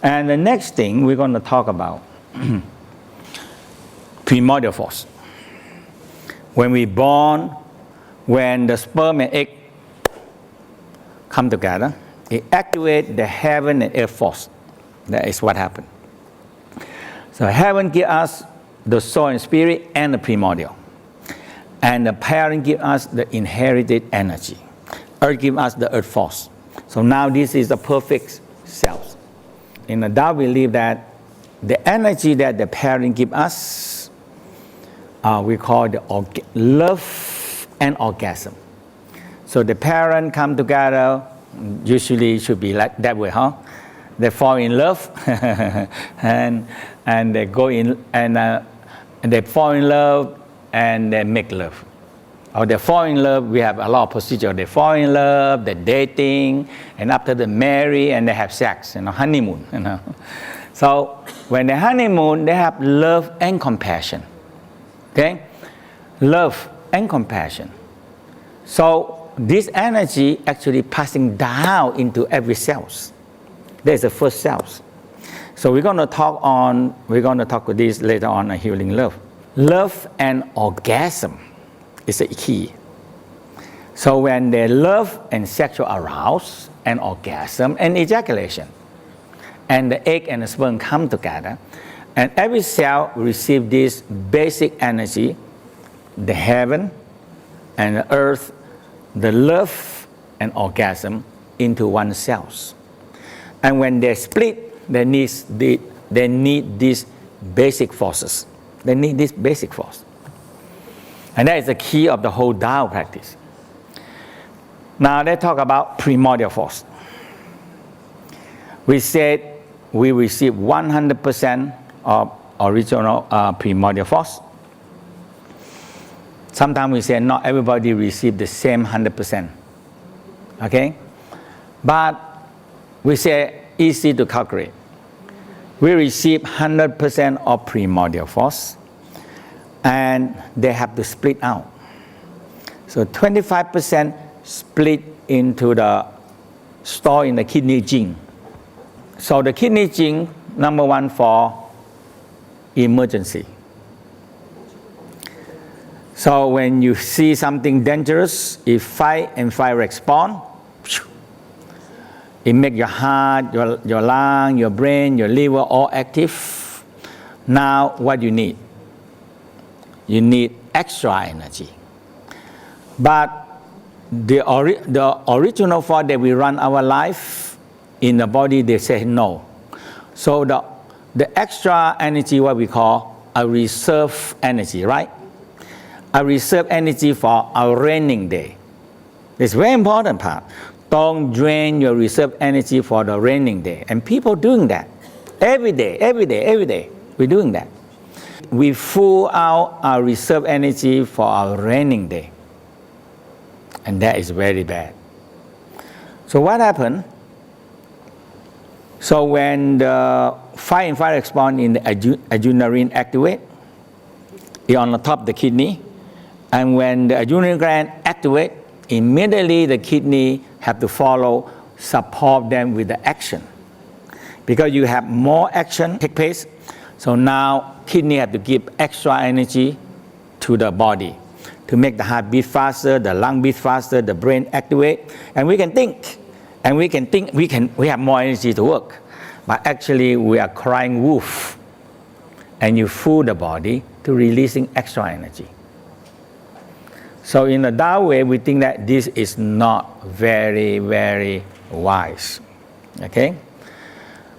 And the next thing we're going to talk about, primordial force. When we born, when the sperm and egg come together, it activates the heaven and earth force. That is what happened. So heaven gives us the soul and spirit and the primordial. And the parent gives us the inherited energy. Earth gives us the earth force. So now this is the perfect self. In the Tao, we believe that the energy that the parent gives us, we call the love and orgasm. So the parent come together, usually should be like that way, huh? They fall in love, and they go in and they fall in love and they make love. Or they fall in love, we have a lot of procedure. They fall in love, they're dating, and after they marry and they have sex, honeymoon. So when they honeymoon, they have love and compassion. Okay, love and compassion. So this energy actually passing down into every cells. There's the first cells. So we're going to talk about this later on healing love. Love and orgasm is the key. So when they love and sexual arousal and orgasm and ejaculation, and the egg and the sperm come together, and every cell receive this basic energy, the heaven and the earth, the love and orgasm into one cells. And when they split, they need these basic forces. They need this basic force. And that is the key of the whole Tao practice. Now let's talk about primordial force. We said we receive 100% of original primordial force. Sometimes we say not everybody receive the same 100%. Okay? But we say easy to calculate. We receive 100% of primordial force, and they have to split out. So 25% split into the store in the kidney gene. So the kidney gene, number one for emergency. So when you see something dangerous, it fight and fight response. It makes your heart, your lung, your brain, your liver all active. Now what you need? You need extra energy. But the original force that we run our life in the body, they say no. So the extra energy, what we call a reserve energy, right? A reserve energy for our raining day. It's very important part. Don't drain your reserve energy for the raining day. And people doing that every day. We're doing that. We full out our reserve energy for our raining day. And that is very bad. So what happened? So when the fight and flight response in the adrenaline activate, it's on the top of the kidney. And when the adrenaline gland activate, immediately the kidney have to follow, support them with the action. Because you have more action take place, so now kidney have to give extra energy to the body to make the heart beat faster, the lung beat faster, the brain activate, and we can think. And we have more energy to work. But actually we are crying wolf. And you fool the body to releasing extra energy. So in the Tao way, we think that this is not very, very wise. Okay?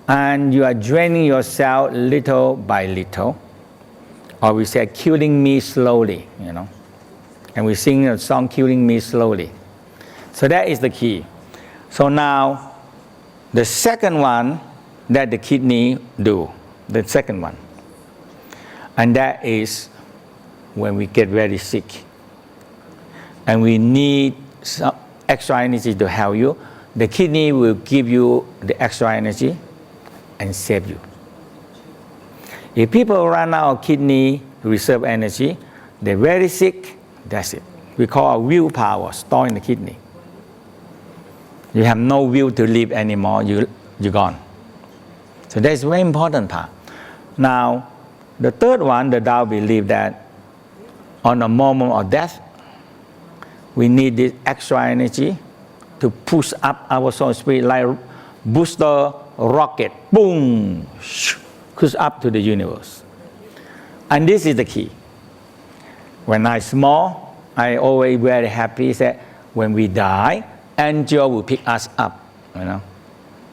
And you are draining yourself little by little. Or we say, killing me slowly, And we sing a song, killing me slowly. So that is the key. So now, the second one that the kidney do, the second one. And that is when we get very sick. And we need some extra energy to help you, the kidney will give you the extra energy and save you. If people run out of kidney reserve energy, they're very sick, that's it. We call it willpower stored in the kidney. You have no will to live anymore, you're gone. So that's a very important part. Now, the third one, the Tao believe that on a moment of death, we need this extra energy to push up our soul spirit like booster rocket, boom, push up to the universe. And this is the key. When I small, I always very happy that when we die, angel will pick us up, you know.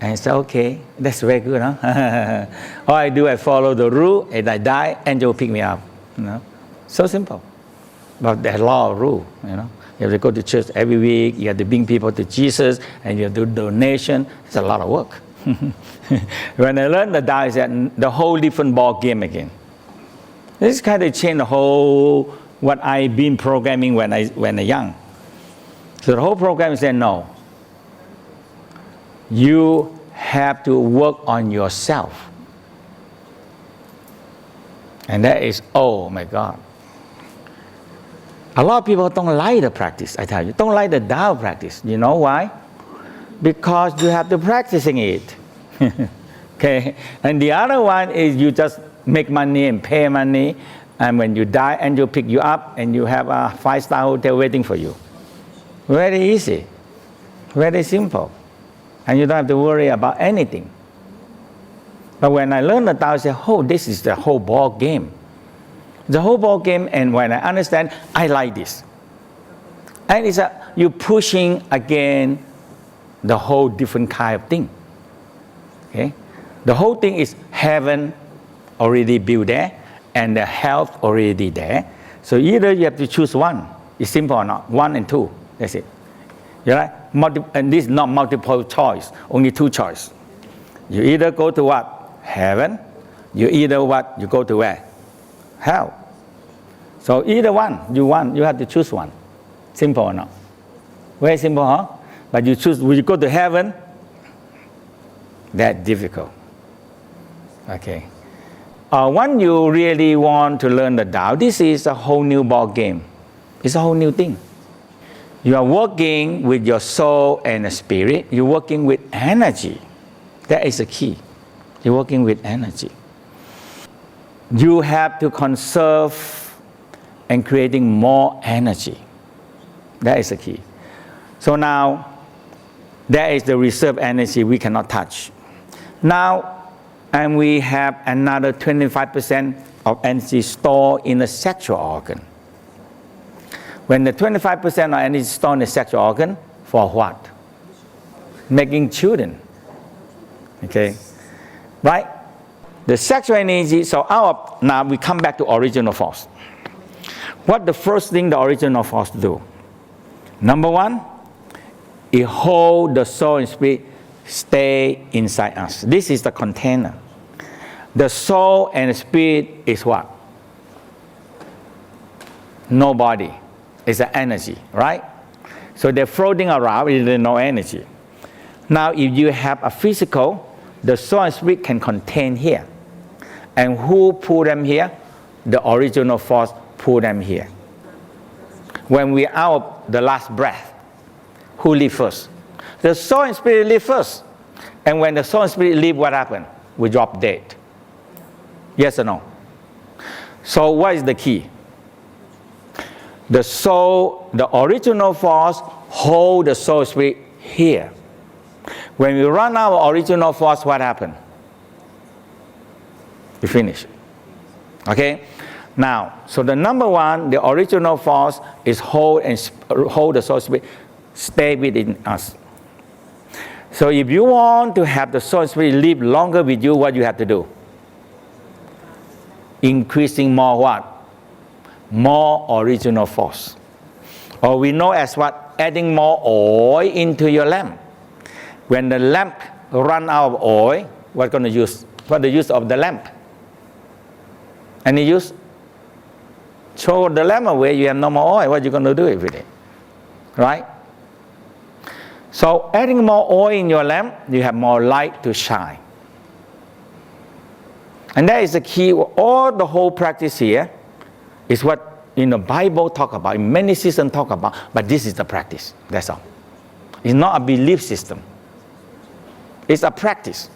And I say, okay, that's very good, huh? All I do, I follow the rule, and I die, angel will pick me up, you know. So simple. But there's a lot of rule, you know. You have to go to church every week, you have to bring people to Jesus, and you have to do donation. It's a lot of work. When I learned the Tao, it's the whole different ball game again. This kind of changed the whole, what I've been programming when I young. So the whole program said, no. You have to work on yourself. And that is, oh my God. A lot of people don't like the practice, I tell you. Don't like the Tao practice. You know why? Because you have to practicing it. Okay? And the other one is you just make money and pay money. And when you die, angel pick you up and you have a 5-star hotel waiting for you. Very easy. Very simple. And you don't have to worry about anything. But when I learned the Tao, I said, oh, this is the whole ball game. The whole ball game, and when I understand, I like this. And it's you pushing again the whole different kind of thing. Okay? The whole thing is heaven already built there, and the health already there. So either you have to choose one. It's simple or not. 1 and 2. That's it. You're right? And this is not multiple choice. Only 2 choice. You either go to what? Heaven. You either what? You go to where? Hell. So either one, you have to choose one. Simple or not? Very simple, huh? But you choose, will you go to heaven? That's difficult. Okay. When you really want to learn the Tao, this is a whole new ball game. It's a whole new thing. You are working with your soul and the spirit. You're working with energy. That is the key. You're working with energy. You have to conserve and creating more energy. That is the key. So now, that is the reserve energy we cannot touch. Now, and we have another 25% of energy stored in the sexual organ. When the 25% of energy is stored in the sexual organ, for what? Making children. Okay? Right? The sexual energy, so now we come back to original force. What the first thing the original force do? Number 1, it hold the soul and spirit stay inside us. This is the container. The soul and the spirit is what? No body. It's an energy, right? So they're floating around with no energy. Now if you have a physical, the soul and spirit can contain here. And who pull them here? The original force pull them here. When we out the last breath, who leave first? The soul and spirit leave first. And when the soul and spirit leave, what happens? We drop dead. Yes or no? So what is the key? The soul, the original force, hold the soul and spirit here. When we run out of original force, what happens? You finish. Okay? Now, so the number 1, the original force is hold the soul spirit, stay within us. So if you want to have the soul spirit live longer with you, what you have to do? Increasing more what? More original force. Or we know as what? Adding more oil into your lamp. When the lamp run out of oil, what going to use? What the use of the lamp? Any use? Throw the lamp away, you have no more oil. What are you going to do with it? Right? So adding more oil in your lamp, you have more light to shine. And that is the key. All the whole practice here is what in the Bible talk about, in many systems talk about, but this is the practice. That's all. It's not a belief system. It's a practice.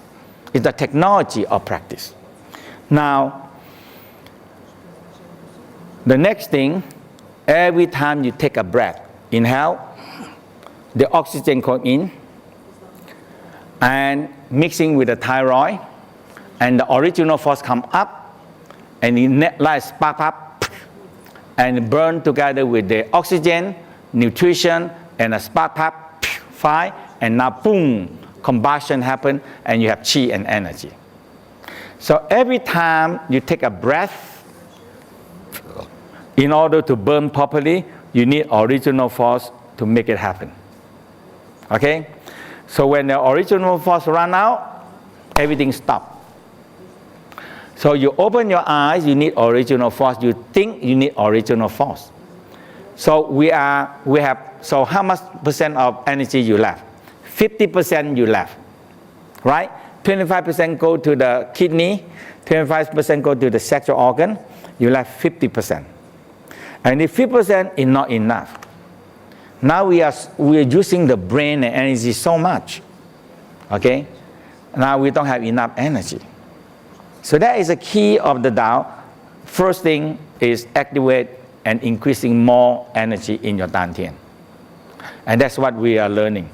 It's the technology of practice. Now, the next thing, every time you take a breath, inhale, the oxygen comes in and mixing with the thyroid, and the original force come up, and it like spark up and burn together with the oxygen, nutrition, and a spark up, fire, and now boom, combustion happen, and you have chi and energy. So every time you take a breath, in order to burn properly, you need original force to make it happen. Okay? So when the original force run out, everything stops. So you open your eyes, you need original force. You think you need original force. So so how much percent of energy you left? 50% you left, right? 25% go to the kidney, 25% go to the sexual organ, you left 50%. And if 50% is not enough, now we are using the brain and energy so much, okay? Now we don't have enough energy. So that is the key of the Tao. First thing is activate and increasing more energy in your Dantian. And that's what we are learning.